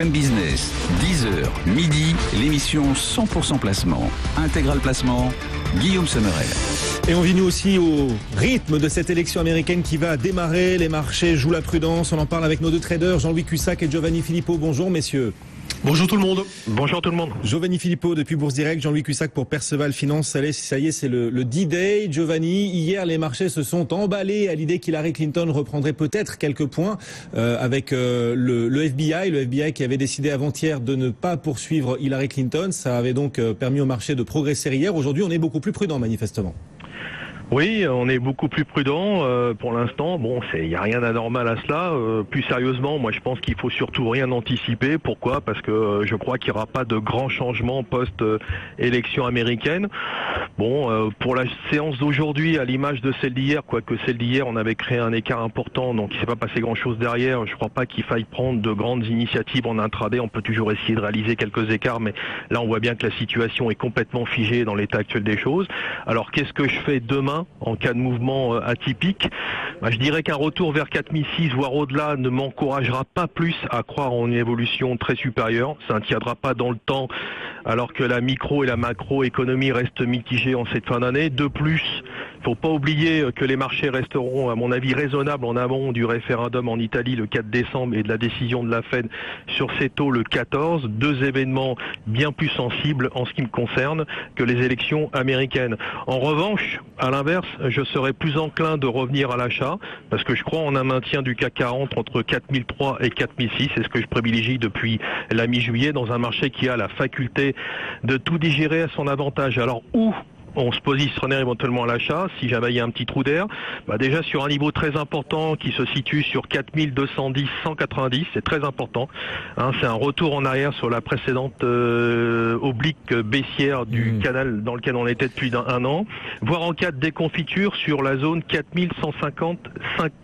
Business, 10h, midi, l'émission 100% placement. Intégral placement, Guillaume Sommerel. Et on vit nous aussi au rythme de cette élection américaine qui va démarrer. Les marchés jouent la prudence. On en parle avec nos deux traders, Jean-Louis Cussac et Giovanni Filippo. Bonjour messieurs. Bonjour tout le monde. Bonjour tout le monde. Giovanni Filippo depuis Bourse Direct, Jean-Louis Cussac pour Perceval Finance. Ça y est, c'est le D-Day. Giovanni, hier les marchés se sont emballés à l'idée qu'Hillary Clinton reprendrait peut-être quelques points avec le FBI qui avait décidé avant-hier de ne pas poursuivre Hillary Clinton. Ça avait donc permis au marché de progresser hier. Aujourd'hui, on est beaucoup plus prudent manifestement. Oui, on est beaucoup plus prudent pour l'instant. Bon, il n'y a rien d'anormal à cela. Plus sérieusement, moi je pense qu'il faut surtout rien anticiper. Pourquoi ? Parce que je crois qu'il n'y aura pas de grands changements post-élection américaine. Bon, pour la séance d'aujourd'hui, à l'image de celle d'hier, quoique celle d'hier, on avait créé un écart important, donc il ne s'est pas passé grand-chose derrière. Je ne crois pas qu'il faille prendre de grandes initiatives en intraday. On peut toujours essayer de réaliser quelques écarts, mais là on voit bien que la situation est complètement figée dans l'état actuel des choses. Alors qu'est-ce que je fais demain en cas de mouvement atypique? Je dirais qu'un retour vers 4006, voire au-delà, ne m'encouragera pas plus à croire en une évolution très supérieure. Ça ne tiendra pas dans le temps, alors que la micro et la macroéconomie restent mitigées en cette fin d'année. De plus, il ne faut pas oublier que les marchés resteront, à mon avis, raisonnables en amont du référendum en Italie le 4 décembre et de la décision de la Fed sur ces taux le 14. Deux événements bien plus sensibles en ce qui me concerne que les élections américaines. En revanche, à l'inverse, je serais plus enclin de revenir à l'achat parce que je crois en un maintien du CAC 40 entre 4003 et 4006. C'est ce que je privilégie depuis la mi-juillet dans un marché qui a la faculté de tout digérer à son avantage. Alors où on se positionnerait éventuellement à l'achat si jamais il y a un petit trou d'air? Déjà sur un niveau très important qui se situe sur 4210, 190, c'est très important. C'est un retour en arrière sur la précédente oblique baissière du canal dans lequel on était depuis un an, voire en cas de déconfiture sur la zone 4150,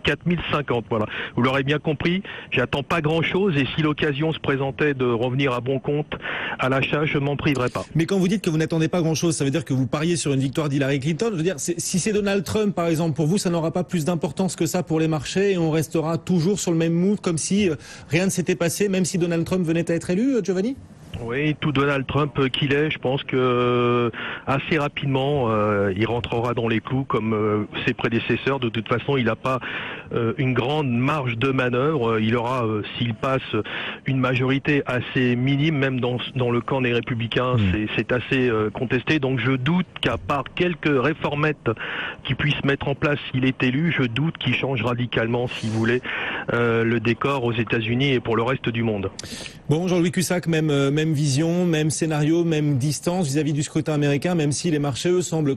4050. Voilà. Vous l'aurez bien compris, j'attends pas grand-chose et si l'occasion se présentait de revenir à bon compte à l'achat, je m'en priverai pas. Mais quand vous dites que vous n'attendez pas grand-chose, ça veut dire que vous pariez sur une victoire d'Hillary Clinton. Je veux dire, si c'est Donald Trump, par exemple, pour vous, ça n'aura pas plus d'importance que ça pour les marchés et on restera toujours sur le même move comme si rien ne s'était passé, même si Donald Trump venait à être élu, Giovanni ? Oui, tout Donald Trump qu'il est, je pense que assez rapidement, il rentrera dans les clous comme ses prédécesseurs. De toute façon, il n'a pas une grande marge de manœuvre. Il aura, s'il passe, une majorité assez minime, même dans le camp des Républicains, c'est assez contesté. Donc je doute qu'à part quelques réformettes qu'il puisse mettre en place s'il est élu, je doute qu'il change radicalement, si vous voulez, le décor aux États-Unis et pour le reste du monde. Bon, Jean-Louis Cussac, même vision, même scénario, même distance vis-à-vis du scrutin américain, même si les marchés, eux, semblent